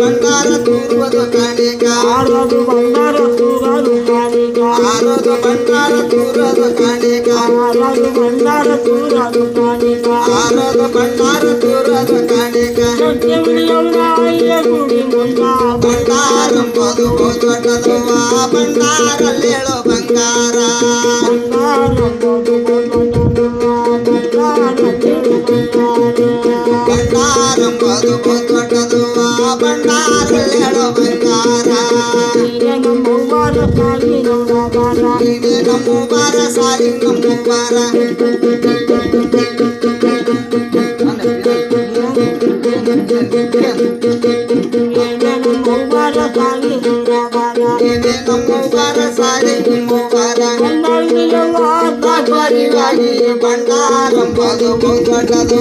ಬಂಗಾರ ತೂರುವುದು ಕಾಣಿಕ ಆರೋದು ಬಂಗಾರ ತೂರದು ಕಾಣಿಕ ಆರೋದು ಬಂಗಾರ ತೂರದು ಕಾಣಿಕ ಆರೋದು ಬಂಗಾರ ತೂರದು ಕಾಣಿಕ ಆರೋದು ಬಂಗಾರ ತೂರದು ಕಾಣಿಕ ಗುಡಿ ಮುಂದ ಬಂಗಾರಂಬುದು ದೊಡ್ಡದು ಬಂಗಾರಲ್ಲೇಳೋ ಬಂಗಾರ ಬಂಗಾರಂಬುದು ದೊಡ್ಡದು ಬಂಗಾರಲ್ಲೇಳೋ ಬಂಗಾರ ನಮ್ಮ ಬಾರ ಸಾಲಿ ನಮ್ಮ ಬಾರ ಬಂಗಾರಂಬುದು ದೊಡ್ಡದು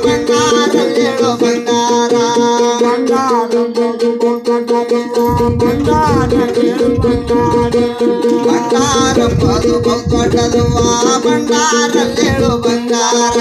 ಬಂಗಾರಲ್ಲೇಳೋ ಬಂಗಾರ ಬಂಗಾರಂಬುದು ದೊಡ್ಡದು ಬಂಗಾರಲ್ಲೇಳೋ ಬಂಗಾರ